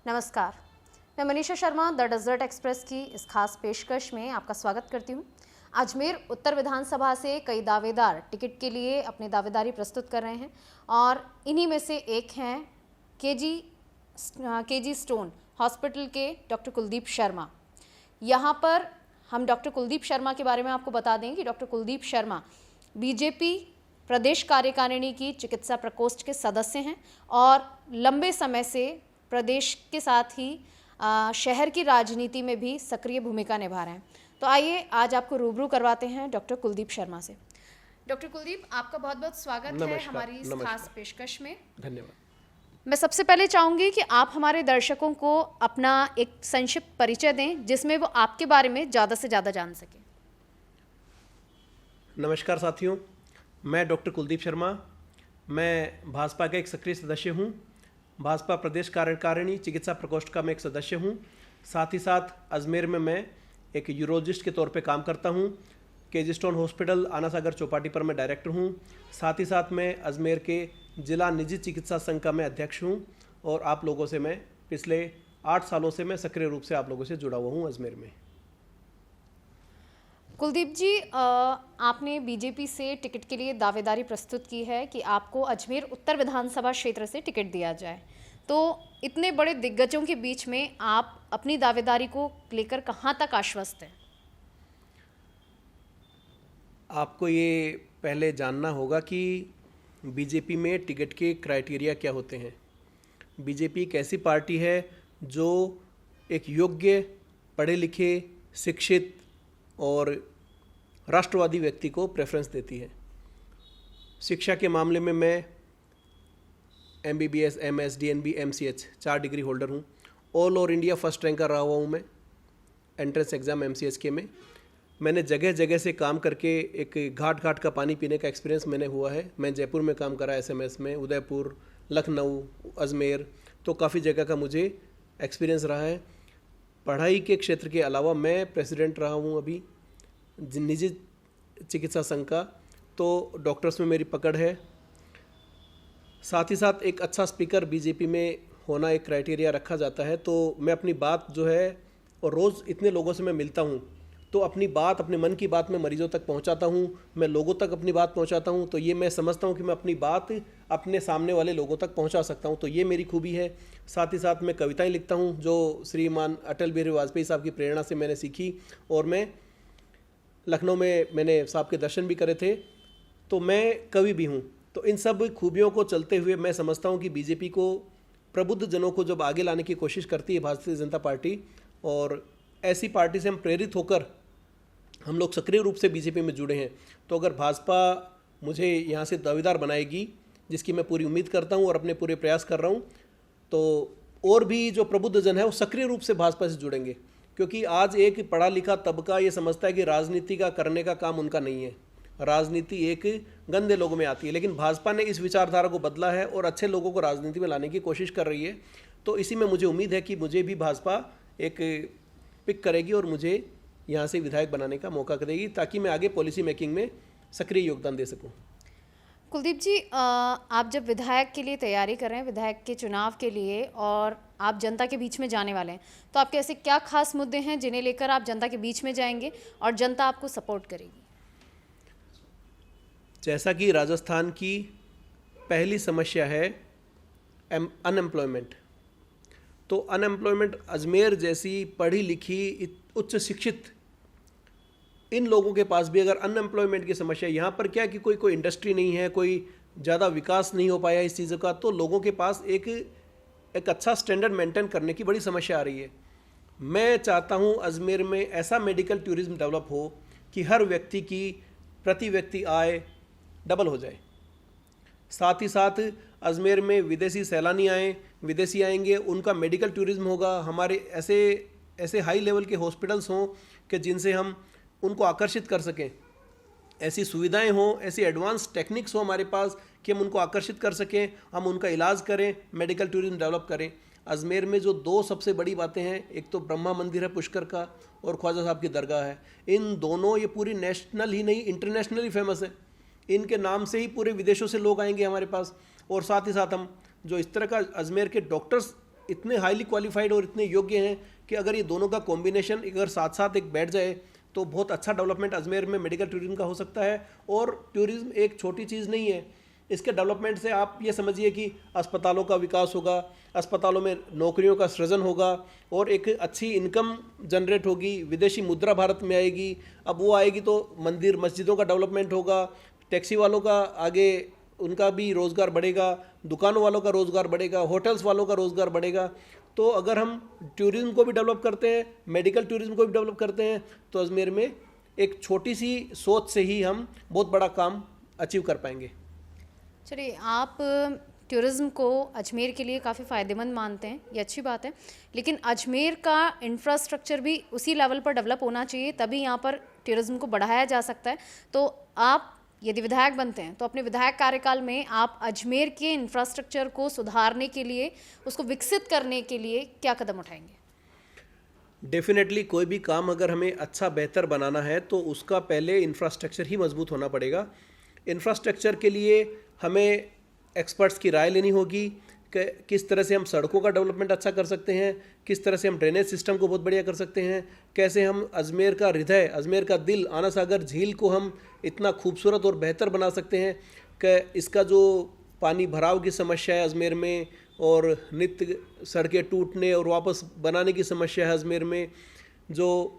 नमस्कार, मैं Manisha Sharma the Desert Express की इस खास पेशकश में आपका स्वागत करती हूँ। अजमेर उत्तर विधानसभा से कई दावेदार टिकट के लिए अपनी दावेदारी प्रस्तुत कर रहे हैं और इन्हीं में से एक हैं केजी स्टोन हॉस्पिटल के डॉक्टर कुलदीप शर्मा। यहाँ पर हम डॉक्टर कुलदीप शर्मा के बारे में आपको बता दें कि डॉक्टर कुलदीप शर्मा बीजेपी प्रदेश कार्यकारिणी की चिकित्सा प्रकोष्ठ के सदस्य हैं और लंबे समय से प्रदेश के साथ ही शहर की राजनीति में भी सक्रिय भूमिका निभा रहे हैं। तो आइए आज आपको रूबरू करवाते हैं डॉक्टर कुलदीप शर्मा से। डॉक्टर कुलदीप, आपका बहुत बहुत स्वागत है हमारी इस खास पेशकश में। धन्यवाद। मैं सबसे पहले चाहूँगी कि आप हमारे दर्शकों को अपना एक संक्षिप्त परिचय दें जिसमें वो आपके बारे में ज़्यादा से ज़्यादा जान सकें। नमस्कार साथियों, मैं डॉक्टर कुलदीप शर्मा, मैं भाजपा का एक सक्रिय सदस्य हूँ। भाजपा प्रदेश कार्यकारिणी चिकित्सा प्रकोष्ठ का मैं एक सदस्य हूँ। साथ ही साथ अजमेर में मैं एक यूरोलॉजिस्ट के तौर पे काम करता हूँ। केजी स्टोन हॉस्पिटल आना सागर चौपाटी पर मैं डायरेक्टर हूँ। साथ ही साथ मैं अजमेर के जिला निजी चिकित्सा संघ का मैं अध्यक्ष हूँ और आप लोगों से मैं पिछले 8 सालों से मैं सक्रिय रूप से आप लोगों से जुड़ा हुआ हूँ अजमेर में। कुलदीप जी, आपने बीजेपी से टिकट के लिए दावेदारी प्रस्तुत की है कि आपको अजमेर उत्तर विधानसभा क्षेत्र से टिकट दिया जाए। तो इतने बड़े दिग्गजों के बीच में आप अपनी दावेदारी को लेकर कहाँ तक आश्वस्त हैं? आपको ये पहले जानना होगा कि बीजेपी में टिकट के क्राइटेरिया क्या होते हैं। बीजेपी एक ऐसी पार्टी है जो एक योग्य, पढ़े लिखे, शिक्षित और राष्ट्रवादी व्यक्ति को प्रेफरेंस देती है। शिक्षा के मामले में मैं MBBS, MS, DNB, MCH 4 degree holder हूँ। All over India first ranker रहा हुआ हूँ मैं एंट्रेंस एग्ज़ाम MCH के में। मैंने जगह जगह से काम करके एक घाट घाट का पानी पीने का एक्सपीरियंस मैंने हुआ है। मैं जयपुर में काम करा, SMS में, उदयपुर, लखनऊ, अजमेर, तो काफ़ी जगह का मुझे एक्सपीरियंस रहा है। पढ़ाई के क्षेत्र के अलावा मैं प्रेसिडेंट रहा हूँ अभी निजी चिकित्सा संघ का, तो डॉक्टर्स में मेरी पकड़ है। साथ ही साथ एक अच्छा स्पीकर बीजेपी में होना एक क्राइटेरिया रखा जाता है। तो मैं अपनी बात जो है, और रोज़ इतने लोगों से मैं मिलता हूँ, तो अपनी बात, अपने मन की बात मैं मरीजों तक पहुँचाता हूँ, मैं लोगों तक अपनी बात पहुँचाता हूँ। तो ये मैं समझता हूँ कि मैं अपनी बात अपने सामने वाले लोगों तक पहुँचा सकता हूँ, तो ये मेरी खूबी है। साथ ही साथ मैं कविताएं लिखता हूँ जो श्रीमान अटल बिहारी वाजपेयी साहब की प्रेरणा से मैंने सीखी, और मैं लखनऊ में मैंने साहब के दर्शन भी करे थे, तो मैं कवि भी हूँ। तो इन सब खूबियों को चलते हुए मैं समझता हूँ कि बीजेपी को, प्रबुद्ध जनों को जब आगे लाने की कोशिश करती है भारतीय जनता पार्टी, और ऐसी पार्टी से हम प्रेरित होकर हम लोग सक्रिय रूप से बीजेपी में जुड़े हैं। तो अगर भाजपा मुझे यहाँ से दावेदार बनाएगी, जिसकी मैं पूरी उम्मीद करता हूँ और अपने पूरे प्रयास कर रहा हूँ, तो और भी जो प्रबुद्ध जन है वो सक्रिय रूप से भाजपा से जुड़ेंगे। क्योंकि आज एक पढ़ा लिखा तबका ये समझता है कि राजनीति का करने का काम उनका नहीं है, राजनीति एक गंदे लोगों में आती है। लेकिन भाजपा ने इस विचारधारा को बदला है और अच्छे लोगों को राजनीति में लाने की कोशिश कर रही है। तो इसी में मुझे उम्मीद है कि मुझे भी भाजपा एक पिक करेगी और मुझे यहाँ से विधायक बनाने का मौका देगी, ताकि मैं आगे पॉलिसी मेकिंग में सक्रिय योगदान दे सकूँ। कुलदीप जी, आप जब विधायक के लिए तैयारी कर रहे हैं, विधायक के चुनाव के लिए, और आप जनता के बीच में जाने वाले हैं, तो आपके ऐसे क्या खास मुद्दे हैं जिन्हें लेकर आप जनता के बीच में जाएंगे और जनता आपको सपोर्ट करेगी? जैसा कि राजस्थान की पहली समस्या है अनएम्प्लॉयमेंट, तो अनएम्प्लॉयमेंट अजमेर जैसी पढ़ी लिखी उच्च शिक्षित इन लोगों के पास भी अगर अनएम्प्लॉयमेंट की समस्या, यहाँ पर क्या है कि कोई इंडस्ट्री नहीं है, कोई ज़्यादा विकास नहीं हो पाया इस चीज़ों का, तो लोगों के पास एक अच्छा स्टैंडर्ड मेंटेन करने की बड़ी समस्या आ रही है। मैं चाहता हूँ अजमेर में ऐसा मेडिकल टूरिज्म डेवलप हो कि हर व्यक्ति की प्रति व्यक्ति आय डबल हो जाए। साथ ही साथ अजमेर में विदेशी सैलानी आएँ, विदेशी आएंगे, उनका मेडिकल टूरिज्म होगा। हमारे ऐसे हाई लेवल के हॉस्पिटल्स हों कि जिनसे हम उनको आकर्षित कर सकें, ऐसी सुविधाएं हों, ऐसी एडवांस टेक्निक्स हो हमारे पास कि हम उनको आकर्षित कर सकें, हम उनका इलाज करें, मेडिकल टूरिज्म डेवलप करें। अजमेर में जो 2 सबसे बड़ी बातें हैं, एक तो ब्रह्मा मंदिर है पुष्कर का, और ख्वाजा साहब की दरगाह है। इन दोनों ये पूरी नेशनल ही नहीं इंटरनेशनली फेमस है। इनके नाम से ही पूरे विदेशों से लोग आएंगे हमारे पास। और साथ ही साथ हम जो इस तरह का अजमेर के डॉक्टर्स इतने हाईली क्वालिफाइड और इतने योग्य हैं कि अगर ये दोनों का कॉम्बिनेशन अगर साथ साथ एक बैठ जाए तो बहुत अच्छा डेवलपमेंट अजमेर में मेडिकल टूरिज्म का हो सकता है। और टूरिज्म एक छोटी चीज़ नहीं है, इसके डेवलपमेंट से आप ये समझिए कि अस्पतालों का विकास होगा, अस्पतालों में नौकरियों का सृजन होगा और एक अच्छी इनकम जनरेट होगी, विदेशी मुद्रा भारत में आएगी। अब वो आएगी तो मंदिर मस्जिदों का डेवलपमेंट होगा, टैक्सी वालों का आगे उनका भी रोज़गार बढ़ेगा, दुकानों वालों का रोज़गार बढ़ेगा, होटल्स वालों का रोज़गार बढ़ेगा। तो अगर हम टूरिज्म को भी डेवलप करते हैं, मेडिकल टूरिज्म को भी डेवलप करते हैं, तो अजमेर में एक छोटी सी सोच से ही हम बहुत बड़ा काम अचीव कर पाएंगे। चलिए, आप टूरिज़्म को अजमेर के लिए काफ़ी फ़ायदेमंद मानते हैं, ये अच्छी बात है, लेकिन अजमेर का इंफ्रास्ट्रक्चर भी उसी लेवल पर डेवलप होना चाहिए, तभी यहाँ पर टूरिज़्म को बढ़ाया जा सकता है। तो आप यदि विधायक बनते हैं तो अपने विधायक कार्यकाल में आप अजमेर के इंफ्रास्ट्रक्चर को सुधारने के लिए, उसको विकसित करने के लिए क्या कदम उठाएंगे? डेफिनेटली कोई भी काम अगर हमें अच्छा बेहतर बनाना है तो उसका पहले इंफ्रास्ट्रक्चर ही मजबूत होना पड़ेगा। इंफ्रास्ट्रक्चर के लिए हमें एक्सपर्ट्स की राय लेनी होगी कि किस तरह से हम सड़कों का डेवलपमेंट अच्छा कर सकते हैं, किस तरह से हम ड्रेनेज सिस्टम को बहुत बढ़िया कर सकते हैं, कैसे हम अजमेर का हृदय, अजमेर का दिल आना सागर झील को हम इतना खूबसूरत और बेहतर बना सकते हैं कि इसका जो पानी भराव की समस्या है अजमेर में और नित्य सड़कें टूटने और वापस बनाने की समस्या है अजमेर में, जो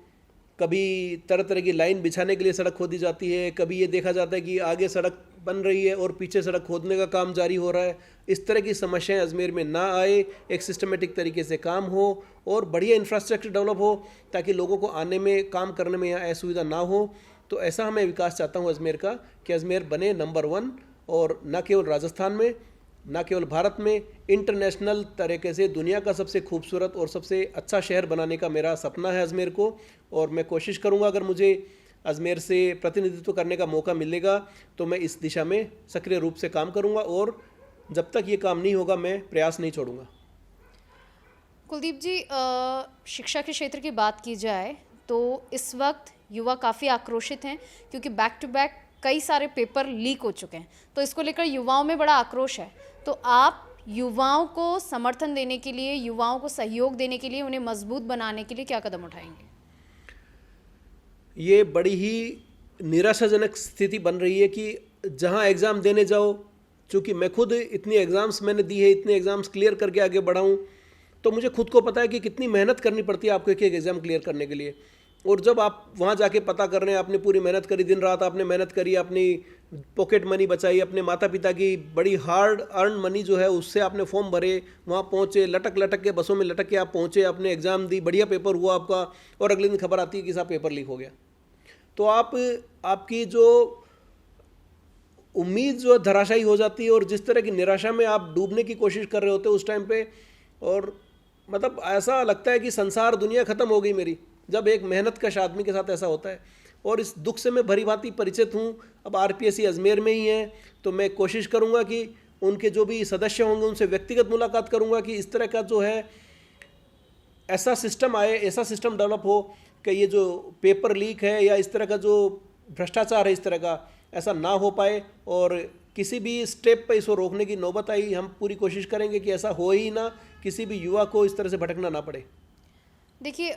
कभी तरह तरह की लाइन बिछाने के लिए सड़क खोदी जाती है, कभी ये देखा जाता है कि आगे सड़क बन रही है और पीछे सड़क खोदने का काम जारी हो रहा है। इस तरह की समस्याएं अजमेर में ना आए, एक सिस्टमेटिक तरीके से काम हो और बढ़िया इंफ्रास्ट्रक्चर डेवलप हो ताकि लोगों को आने में काम करने में यहाँ असुविधा ना हो। तो ऐसा हमें विकास चाहता हूँ अजमेर का कि अजमेर बने नंबर 1 और न केवल राजस्थान में, न केवल भारत में, इंटरनेशनल तरीके से दुनिया का सबसे खूबसूरत और सबसे अच्छा शहर बनाने का मेरा सपना है अजमेर को। और मैं कोशिश करूंगा अगर मुझे अजमेर से प्रतिनिधित्व करने का मौका मिलेगा तो मैं इस दिशा में सक्रिय रूप से काम करूंगा और जब तक ये काम नहीं होगा मैं प्रयास नहीं छोड़ूंगा। कुलदीप जी, शिक्षा के क्षेत्र की बात की जाए तो इस वक्त युवा काफ़ी आक्रोशित हैं क्योंकि बैक टू बैक कई सारे पेपर लीक हो चुके हैं, तो इसको लेकर युवाओं में बड़ा आक्रोश है। तो आप युवाओं को समर्थन देने के लिए, युवाओं को सहयोग देने के लिए, उन्हें मजबूत बनाने के लिए क्या कदम उठाएंगे? ये बड़ी ही निराशाजनक स्थिति बन रही है कि जहां एग्ज़ाम देने जाओ, चूँकि मैं खुद इतनी एग्ज़ाम्स मैंने दी है, इतने एग्ज़ाम्स क्लियर करके आगे बढ़ा हूँ, तो मुझे खुद को पता है कि कितनी मेहनत करनी पड़ती है आपको एक एक एग्ज़ाम क्लियर करने के लिए। और जब आप वहाँ जाके पता कर रहे हैं, आपने पूरी मेहनत करी, दिन रात आपने मेहनत करी, अपनी पॉकेट मनी बचाई, अपने माता पिता की बड़ी हार्ड अर्न मनी जो है उससे आपने फॉर्म भरे, वहाँ पहुँचे, लटक लटक के बसों में लटक के आप पहुँचे, आपने एग्ज़ाम दी, बढ़िया पेपर हुआ आपका, और अगले दिन खबर आती है कि साहब पेपर लीक हो गया। तो आपकी जो उम्मीद जो धराशायी हो जाती है और जिस तरह की निराशा में आप डूबने की कोशिश कर रहे होते हो उस टाइम पे, और मतलब ऐसा लगता है कि संसार दुनिया ख़त्म हो गई मेरी, जब एक मेहनत कश आदमी के साथ ऐसा होता है। और इस दुख से मैं भली भांति परिचित हूँ। अब आरपीएससी अजमेर में ही है तो मैं कोशिश करूँगा कि उनके जो भी सदस्य होंगे उनसे व्यक्तिगत मुलाकात करूँगा कि इस तरह का जो है ऐसा सिस्टम आए, ऐसा सिस्टम डेवलप हो कि ये जो पेपर लीक है या इस तरह का जो भ्रष्टाचार है इस तरह का ऐसा ना हो पाए, और किसी भी स्टेप पर इसको रोकने की नौबत आई हम पूरी कोशिश करेंगे कि ऐसा हो ही ना, किसी भी युवा को इस तरह से भटकना ना पड़े। देखिए,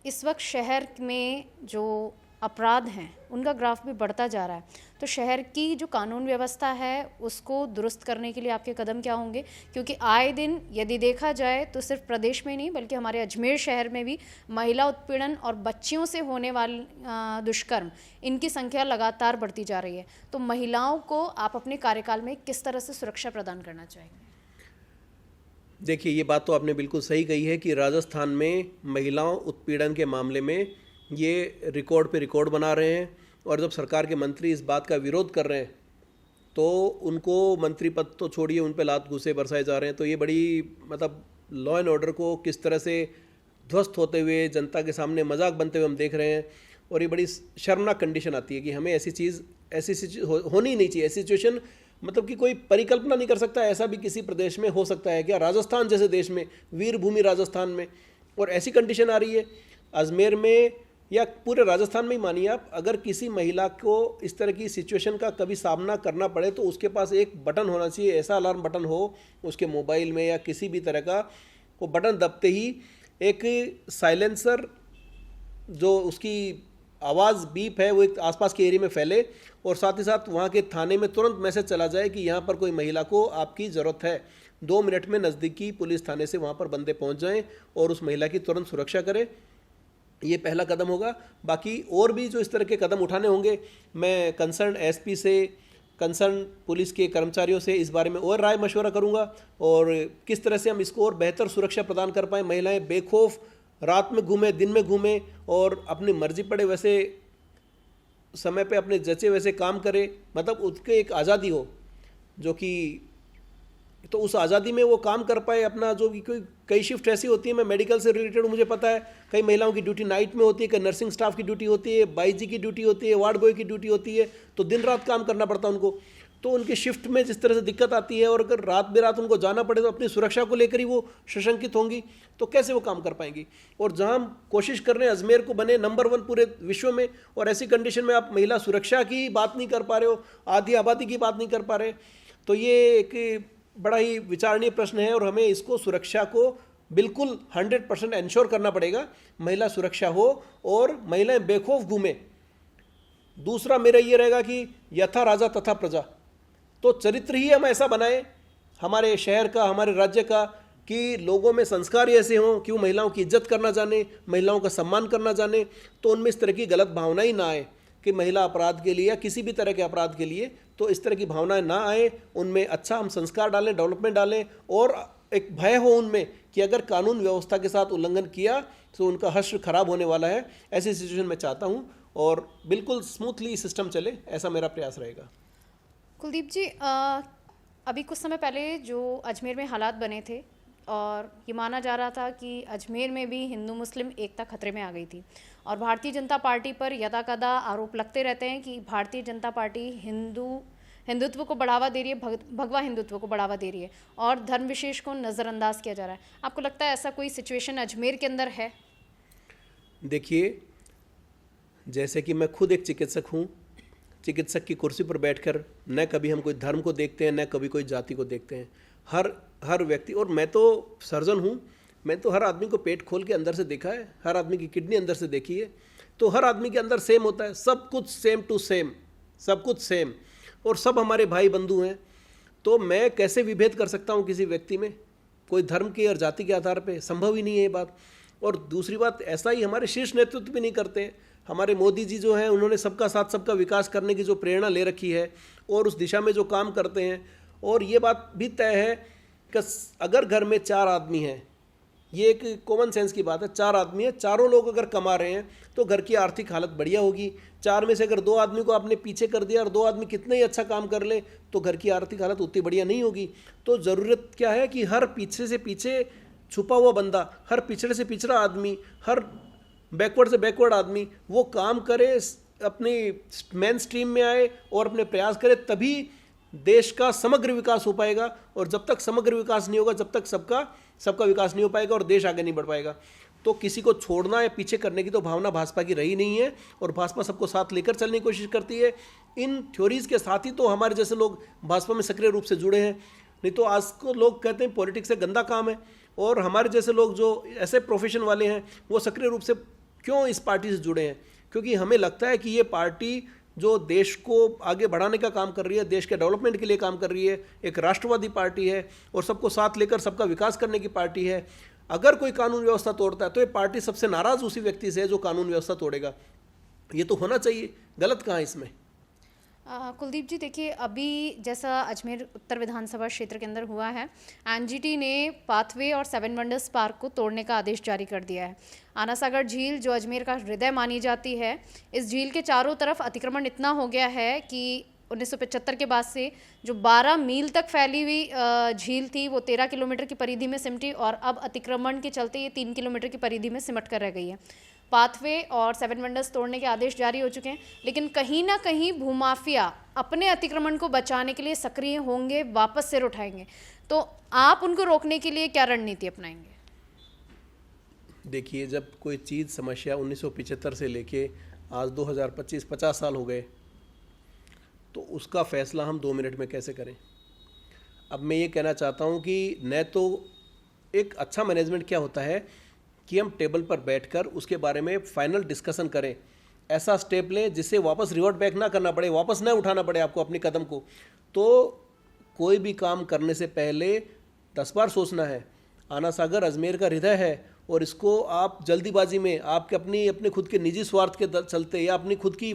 इस वक्त शहर में जो अपराध हैं उनका ग्राफ भी बढ़ता जा रहा है, तो शहर की जो कानून व्यवस्था है उसको दुरुस्त करने के लिए आपके कदम क्या होंगे? क्योंकि आए दिन यदि देखा जाए तो सिर्फ प्रदेश में नहीं बल्कि हमारे अजमेर शहर में भी महिला उत्पीड़न और बच्चियों से होने वाले दुष्कर्म, इनकी संख्या लगातार बढ़ती जा रही है। तो महिलाओं को आप अपने कार्यकाल में किस तरह से सुरक्षा प्रदान करना चाहेंगे? देखिए, ये बात तो आपने बिल्कुल सही कही है कि राजस्थान में महिलाओं उत्पीड़न के मामले में ये रिकॉर्ड पे रिकॉर्ड बना रहे हैं, और जब सरकार के मंत्री इस बात का विरोध कर रहे हैं तो उनको मंत्री पद तो छोड़िए, उन पे लात घूंसे बरसाए जा रहे हैं। तो ये बड़ी मतलब लॉ एंड ऑर्डर को किस तरह से ध्वस्त होते हुए जनता के सामने मजाक बनते हुए हम देख रहे हैं, और ये बड़ी शर्मनाक कंडीशन आती है कि हमें ऐसी चीज़ होनी ही नहीं चाहिए। ऐसी सिचुएशन मतलब कि कोई परिकल्पना नहीं कर सकता ऐसा भी किसी प्रदेश में हो सकता है क्या? राजस्थान जैसे देश में, वीर भूमि राजस्थान में, और ऐसी कंडीशन आ रही है अजमेर में या पूरे राजस्थान में ही मानिए आप, अगर किसी महिला को इस तरह की सिचुएशन का कभी सामना करना पड़े तो उसके पास एक बटन होना चाहिए, ऐसा अलार्म बटन हो उसके मोबाइल में या किसी भी तरह का, वो बटन दबते ही एक साइलेंसर जो उसकी आवाज़ बीप है वो एक आसपास के एरिया में फैले और साथ ही साथ वहाँ के थाने में तुरंत मैसेज चला जाए कि यहाँ पर कोई महिला को आपकी ज़रूरत है। 2 मिनट में नज़दीकी पुलिस थाने से वहाँ पर बंदे पहुँच जाएं और उस महिला की तुरंत सुरक्षा करें। ये पहला कदम होगा। बाकी और भी जो इस तरह के कदम उठाने होंगे, मैं कंसर्न एसपी से, कंसर्न पुलिस के कर्मचारियों से इस बारे में और राय मशवरा करूंगा और किस तरह से हम इसको और बेहतर सुरक्षा प्रदान कर पाएँ। महिलाएं बेखौफ रात में घूमें, दिन में घूमें और अपनी मर्जी पड़े वैसे समय पे अपने जचे वैसे काम करें, मतलब उसके एक आज़ादी हो जो कि, तो उस आज़ादी में वो काम कर पाए अपना। जो कि कोई कई शिफ्ट ऐसी होती है, मैं मेडिकल से रिलेटेड मुझे पता है, कई महिलाओं की ड्यूटी नाइट में होती है, कई नर्सिंग स्टाफ की ड्यूटी होती है, बाईजी की ड्यूटी होती है, वार्ड बॉय की ड्यूटी होती है, तो दिन रात काम करना पड़ता है उनको। तो उनकी शिफ्ट में जिस तरह से दिक्कत आती है और अगर रात बेरात उनको जाना पड़े तो अपनी सुरक्षा को लेकर ही वो सशंकित होंगी, तो कैसे वो काम कर पाएंगी। और जहां हम कोशिश कर रहे हैं अजमेर को बने नंबर 1 पूरे विश्व में, और ऐसी कंडीशन में आप महिला सुरक्षा की बात नहीं कर पा रहे हो, आधी आबादी की बात नहीं कर पा रहे, तो ये एक बड़ा ही विचारणीय प्रश्न है और हमें इसको सुरक्षा को बिल्कुल 100% इंश्योर करना पड़ेगा, महिला सुरक्षा हो और महिलाएं बेखौफ घूमें। दूसरा मेरा ये रहेगा कि यथा राजा तथा प्रजा, तो चरित्र ही हम ऐसा बनाएं हमारे शहर का, हमारे राज्य का, कि लोगों में संस्कार ही ऐसे हों कि वो महिलाओं की इज्जत करना जाने, महिलाओं का सम्मान करना जाने, तो उनमें इस तरह की गलत भावना ही ना आए कि महिला अपराध के लिए या किसी भी तरह के अपराध के लिए, तो इस तरह की भावनाएं ना आए। उनमें अच्छा हम संस्कार डालें, डेवलपमेंट डालें और एक भय हो उनमें कि अगर कानून व्यवस्था के साथ उल्लंघन किया तो उनका हश्र खराब होने वाला है। ऐसी सिचुएशन मैं चाहता हूँ और बिल्कुल स्मूथली सिस्टम चले, ऐसा मेरा प्रयास रहेगा। कुलदीप जी, अभी कुछ समय पहले जो अजमेर में हालात बने थे और ये माना जा रहा था कि अजमेर में भी हिंदू मुस्लिम एकता खतरे में आ गई थी, और भारतीय जनता पार्टी पर यदा कदा आरोप लगते रहते हैं कि भारतीय जनता पार्टी हिंदुत्व को बढ़ावा दे रही है, भगवा हिंदुत्व को बढ़ावा दे रही है और धर्म विशेष को नज़रअंदाज किया जा रहा है। आपको लगता है ऐसा कोई सिचुएशन अजमेर के अंदर है? देखिए, जैसे कि मैं खुद एक चिकित्सक हूँ, चिकित्सक की कुर्सी पर बैठकर न कभी हम कोई धर्म को देखते हैं, न कभी कोई जाति को देखते हैं। हर व्यक्ति, और मैं तो सर्जन हूँ, मैं तो हर आदमी को पेट खोल के अंदर से देखा है, हर आदमी की किडनी अंदर से देखी है, तो हर आदमी के अंदर सेम होता है, सब कुछ सेम टू सेम, सब कुछ सेम, और सब हमारे भाई बंधु हैं। तो मैं कैसे विभेद कर सकता हूँ किसी व्यक्ति में, कोई धर्म के और जाति के आधार पे? संभव ही नहीं है ये बात। और दूसरी बात, ऐसा ही हमारे शीर्ष नेतृत्व भी नहीं करते। हमारे मोदी जी जो हैं, उन्होंने सबका साथ सबका विकास करने की जो प्रेरणा ले रखी है और उस दिशा में जो काम करते हैं, और ये बात भी तय है कि अगर घर में 4 आदमी हैं, ये एक कॉमन सेंस की बात है, 4 आदमी है, चारों लोग अगर कमा रहे हैं तो घर की आर्थिक हालत बढ़िया होगी। 4 में से अगर 2 आदमी को आपने पीछे कर दिया और 2 आदमी कितने ही अच्छा काम कर ले तो घर की आर्थिक हालत उतनी बढ़िया नहीं होगी। तो ज़रूरत क्या है कि हर पीछे से पीछे छुपा हुआ बंदा, हर पिछड़े से पिछड़ा आदमी, हर बैकवर्ड से बैकवर्ड आदमी वो काम करे, अपनी मेन स्ट्रीम में आए और अपने प्रयास करे, तभी देश का समग्र विकास हो पाएगा। और जब तक समग्र विकास नहीं होगा, जब तक सबका विकास नहीं हो पाएगा और देश आगे नहीं बढ़ पाएगा। तो किसी को छोड़ना या पीछे करने की तो भावना भाजपा की रही नहीं है, और भाजपा सबको साथ लेकर चलने की कोशिश करती है। इन थ्योरीज के साथ ही तो हमारे जैसे लोग भाजपा में सक्रिय रूप से जुड़े हैं, नहीं तो आज को लोग कहते हैं पॉलिटिक्स से गंदा काम है, और हमारे जैसे लोग जो ऐसे प्रोफेशन वाले हैं वो सक्रिय रूप से क्यों इस पार्टी से जुड़े हैं? क्योंकि हमें लगता है कि ये पार्टी जो देश को आगे बढ़ाने का काम कर रही है, देश के डेवलपमेंट के लिए काम कर रही है, एक राष्ट्रवादी पार्टी है और सबको साथ लेकर सबका विकास करने की पार्टी है। अगर कोई कानून व्यवस्था तोड़ता है तो ये पार्टी सबसे नाराज़ उसी व्यक्ति से है जो कानून व्यवस्था तोड़ेगा। ये तो होना चाहिए, गलत कहाँ है इसमें? कुलदीप जी, देखिए, अभी जैसा अजमेर उत्तर विधानसभा क्षेत्र के अंदर हुआ है, एनजीटी ने पाथवे और 7 वंडर्स पार्क को तोड़ने का आदेश जारी कर दिया है। आना सागर झील जो अजमेर का हृदय मानी जाती है, इस झील के चारों तरफ अतिक्रमण इतना हो गया है कि 1975 के बाद से जो 12 मील तक फैली हुई झील थी वो 13 किलोमीटर की परिधि में सिमटी, और अब अतिक्रमण के चलते ये 3 किलोमीटर की परिधि में सिमट कर रह गई है। पाथवे और 7 वंडर्स तोड़ने के आदेश जारी हो चुके हैं, लेकिन कहीं ना कहीं भूमाफिया अपने अतिक्रमण को बचाने के लिए सक्रिय होंगे, वापस सिर उठाएंगे। तो आप उनको रोकने के लिए क्या रणनीति अपनाएंगे? देखिए, जब कोई चीज़ समस्या 1975 से लेके आज 2025 50 साल हो गए, तो उसका फैसला हम 2 मिनट में कैसे करें? अब मैं ये कहना चाहता हूँ कि न तो एक अच्छा मैनेजमेंट क्या होता है कि हम टेबल पर बैठकर उसके बारे में फाइनल डिस्कशन करें, ऐसा स्टेप लें जिससे वापस रिवर्ट बैक ना करना पड़े, वापस ना उठाना पड़े आपको अपनी कदम को। तो कोई भी काम करने से पहले 10 बार सोचना है। आना सागर अजमेर का हृदय है और इसको आप जल्दीबाजी में आपके अपने खुद के निजी स्वार्थ के चलते या अपनी खुद की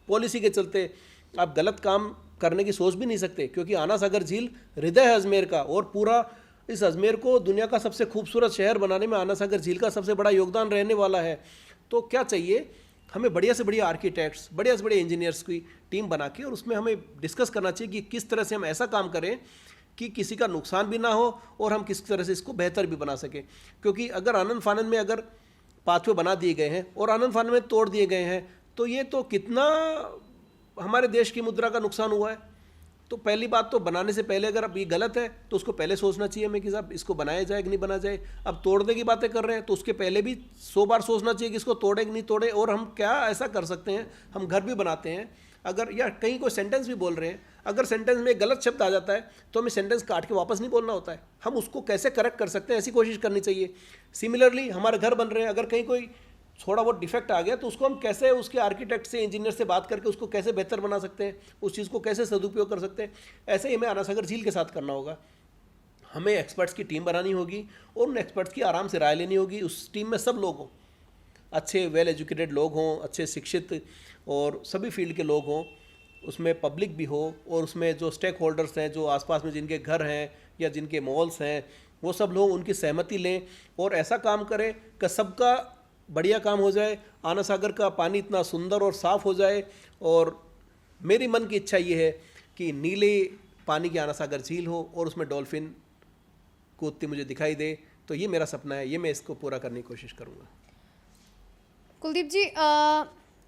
पॉलिसी के चलते आप गलत काम करने की सोच भी नहीं सकते, क्योंकि आना सागर झील हृदय है अजमेर का और पूरा इस अजमेर को दुनिया का सबसे खूबसूरत शहर बनाने में आना सागर झील का सबसे बड़ा योगदान रहने वाला है। तो क्या चाहिए, हमें बढ़िया से बढ़िया आर्किटेक्ट्स, बढ़िया से बढ़िया इंजीनियर्स की टीम बना के और उसमें हमें डिस्कस करना चाहिए कि किस तरह से हम ऐसा काम करें कि किसी का नुकसान भी ना हो और हम किस तरह से इसको बेहतर भी बना सकें। क्योंकि अगर आनंद फानंद में अगर पाथवे बना दिए गए हैं और आनंद फानंद में तोड़ दिए गए हैं तो ये तो कितना हमारे देश की मुद्रा का नुकसान हुआ है। तो पहली बात तो बनाने से पहले अगर अब ये गलत है तो उसको पहले सोचना चाहिए हमें कि साहब इसको बनाया जाए कि नहीं बनाया जाए। अब तोड़ने की बातें कर रहे हैं तो उसके पहले भी 100 बार सोचना चाहिए कि इसको तोड़े कि नहीं तोड़े और हम क्या ऐसा कर सकते हैं। हम घर भी बनाते हैं अगर, या कहीं कोई सेंटेंस भी बोल रहे हैं, अगर सेंटेंस में गलत शब्द आ जाता है तो हमें सेंटेंस काट के वापस नहीं बोलना होता है, हम उसको कैसे करेक्ट कर सकते हैं ऐसी कोशिश करनी चाहिए। सिमिलरली हमारे घर बन रहे हैं, अगर कहीं कोई थोड़ा बहुत डिफेक्ट आ गया तो उसको हम कैसे उसके आर्किटेक्ट से, इंजीनियर से बात करके उसको कैसे बेहतर बना सकते हैं, उस चीज़ को कैसे सदुपयोग कर सकते हैं। ऐसे ही हमें आना सागर झील के साथ करना होगा। हमें एक्सपर्ट्स की टीम बनानी होगी और उन एक्सपर्ट्स की आराम से राय लेनी होगी। उस टीम में सब लोग हों, अच्छे वेल एजुकेटेड लोग हों, अच्छे शिक्षित और सभी फील्ड के लोग हों, उसमें पब्लिक भी हो और उसमें जो स्टेक होल्डर्स हैं, जो आसपास में जिनके घर हैं या जिनके मॉल्स हैं, वो सब लोग उनकी सहमति लें और ऐसा काम करें कि सबका बढ़िया काम हो जाए, आना सागर का पानी इतना सुंदर और साफ़ हो जाए। और मेरी मन की इच्छा ये है कि नीले पानी की आना सागर झील हो और उसमें डॉल्फिन कूदती मुझे दिखाई दे। तो ये मेरा सपना है, ये मैं इसको पूरा करने की कोशिश करूँगा। कुलदीप जी,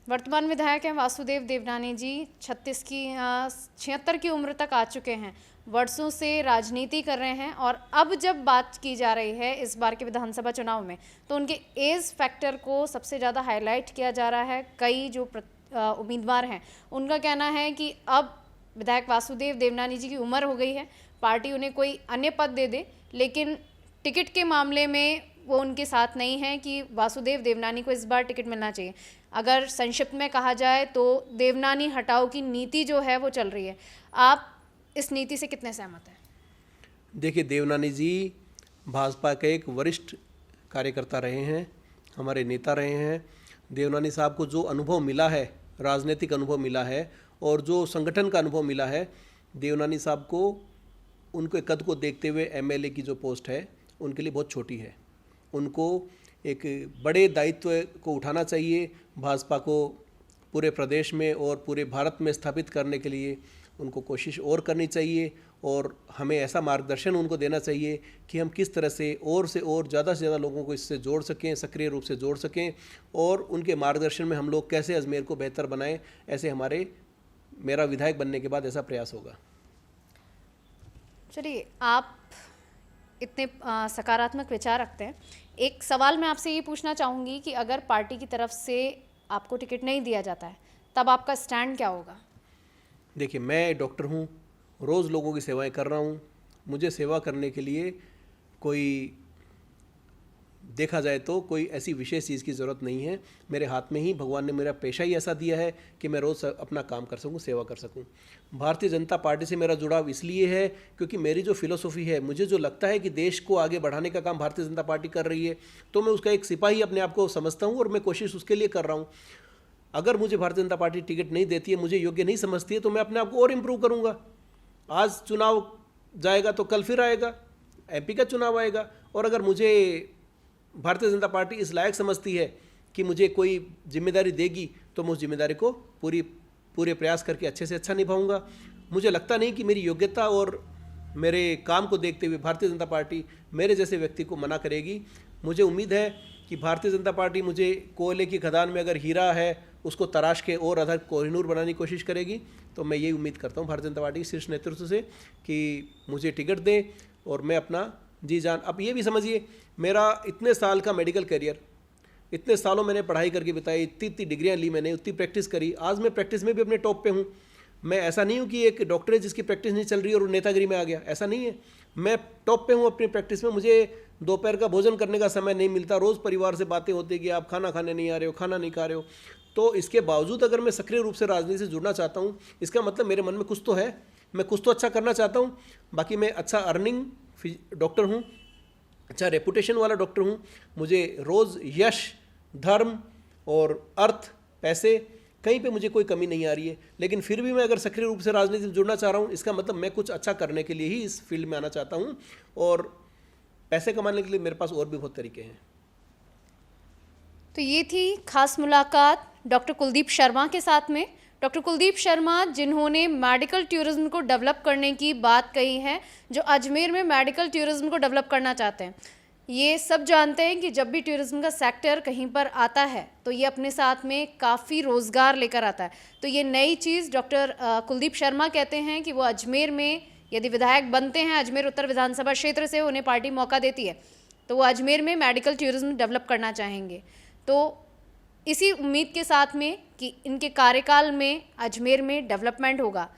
वर्तमान विधायक हैं वासुदेव देवनानी जी, 76 की उम्र तक आ चुके हैं, वर्षों से राजनीति कर रहे हैं और अब जब बात की जा रही है इस बार के विधानसभा चुनाव में तो उनके एज फैक्टर को सबसे ज़्यादा हाईलाइट किया जा रहा है। कई जो उम्मीदवार हैं उनका कहना है कि अब विधायक वासुदेव देवनानी जी की उम्र हो गई है, पार्टी उन्हें कोई अन्य पद दे दे, लेकिन टिकट के मामले में वो उनके साथ नहीं है कि वासुदेव देवनानी को इस बार टिकट मिलना चाहिए। अगर संक्षिप्त में कहा जाए तो देवनानी हटाओ की नीति जो है वो चल रही है, आप इस नीति से कितने सहमत हैं? देखिए, देवनानी जी भाजपा के एक वरिष्ठ कार्यकर्ता रहे हैं, हमारे नेता रहे हैं। देवनानी साहब को जो अनुभव मिला है, राजनीतिक अनुभव मिला है और जो संगठन का अनुभव मिला है, देवनानी साहब को उनके कद को देखते हुए एमएलए की जो पोस्ट है उनके लिए बहुत छोटी है। उनको एक बड़े दायित्व को उठाना चाहिए। भाजपा को पूरे प्रदेश में और पूरे भारत में स्थापित करने के लिए उनको कोशिश और करनी चाहिए और हमें ऐसा मार्गदर्शन उनको देना चाहिए कि हम किस तरह से और ज़्यादा से ज़्यादा लोगों को इससे जोड़ सकें, सक्रिय रूप से जोड़ सकें और उनके मार्गदर्शन में हम लोग कैसे अजमेर को बेहतर बनाएं। ऐसे मेरा विधायक बनने के बाद ऐसा प्रयास होगा। चलिए, आप इतने सकारात्मक विचार रखते हैं, एक सवाल मैं आपसे ये पूछना चाहूँगी कि अगर पार्टी की तरफ से आपको टिकट नहीं दिया जाता है तब आपका स्टैंड क्या होगा? देखिए, मैं डॉक्टर हूँ, रोज़ लोगों की सेवाएं कर रहा हूँ। मुझे सेवा करने के लिए कोई, देखा जाए तो कोई ऐसी विशेष चीज़ की ज़रूरत नहीं है। मेरे हाथ में ही भगवान ने मेरा पेशा ही ऐसा दिया है कि मैं रोज़ अपना काम कर सकूं, सेवा कर सकूं। भारतीय जनता पार्टी से मेरा जुड़ाव इसलिए है क्योंकि मेरी जो फिलोसॉफी है, मुझे जो लगता है कि देश को आगे बढ़ाने का काम भारतीय जनता पार्टी कर रही है, तो मैं उसका एक सिपाही अपने आप को समझता हूँ और मैं कोशिश उसके लिए कर रहा हूँ। अगर मुझे भारतीय जनता पार्टी टिकट नहीं देती है, मुझे योग्य नहीं समझती है, तो मैं अपने आप को और इम्प्रूव करूँगा। आज चुनाव जाएगा तो कल फिर आएगा, MP का चुनाव आएगा, और अगर मुझे भारतीय जनता पार्टी इस लायक समझती है कि मुझे कोई जिम्मेदारी देगी तो मैं उस जिम्मेदारी को पूरे प्रयास करके अच्छे से अच्छा निभाऊंगा। मुझे लगता नहीं कि मेरी योग्यता और मेरे काम को देखते हुए भारतीय जनता पार्टी मेरे जैसे व्यक्ति को मना करेगी। मुझे उम्मीद है कि भारतीय जनता पार्टी मुझे कोयले की खदान में अगर हीरा है उसको तराश के और अधिक कोहिनूर बनाने की कोशिश करेगी। तो मैं ये उम्मीद करता हूँ भारतीय जनता पार्टी के शीर्ष नेतृत्व से कि मुझे टिकट दें और मैं अपना जी जान। अब ये भी समझिए, मेरा इतने साल का मेडिकल करियर, इतने सालों मैंने पढ़ाई करके बिताई, इतनी डिग्रियां ली मैंने, उतनी प्रैक्टिस करी, आज मैं प्रैक्टिस में भी अपने टॉप पे हूँ। मैं ऐसा नहीं हूँ कि एक डॉक्टर है जिसकी प्रैक्टिस नहीं चल रही और नेतागिरी में आ गया, ऐसा नहीं है। मैं टॉप पे हूँ अपनी प्रैक्टिस में, मुझे दोपहर का भोजन करने का समय नहीं मिलता, रोज़ परिवार से बातें होती है कि आप खाना खाने नहीं आ रहे हो, खाना नहीं खा रहे हो। तो इसके बावजूद अगर मैं सक्रिय रूप से राजनीति से जुड़ना चाहता हूँ, इसका मतलब मेरे मन में कुछ तो है, मैं कुछ तो अच्छा करना चाहता हूँ। बाकी मैं अच्छा अर्निंग डॉक्टर हूँ, अच्छा रेपुटेशन वाला डॉक्टर हूँ, मुझे रोज़ यश, धर्म और अर्थ, पैसे, कहीं पे मुझे कोई कमी नहीं आ रही है। लेकिन फिर भी मैं अगर सक्रिय रूप से राजनीति में जुड़ना चाह रहा हूँ, इसका मतलब मैं कुछ अच्छा करने के लिए ही इस फील्ड में आना चाहता हूँ, और पैसे कमाने के लिए मेरे पास और भी बहुत तरीके हैं। तो ये थी खास मुलाकात डॉक्टर कुलदीप शर्मा के साथ में। डॉक्टर कुलदीप शर्मा जिन्होंने मेडिकल टूरिज्म को डेवलप करने की बात कही है, जो अजमेर में मेडिकल टूरिज्म को डेवलप करना चाहते हैं। ये सब जानते हैं कि जब भी टूरिज्म का सेक्टर कहीं पर आता है तो ये अपने साथ में काफ़ी रोज़गार लेकर आता है। तो ये नई चीज़ डॉक्टर कुलदीप शर्मा कहते हैं कि वो अजमेर में यदि विधायक बनते हैं, अजमेर उत्तर विधानसभा क्षेत्र से उन्हें पार्टी मौका देती है, तो वो अजमेर में मेडिकल टूरिज्म डेवलप करना चाहेंगे। तो इसी उम्मीद के साथ में कि इनके कार्यकाल में अजमेर में डेवलपमेंट होगा,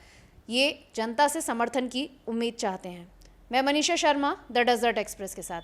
ये जनता से समर्थन की उम्मीद चाहते हैं। मैं Manisha Sharma, the Desert Express के साथ।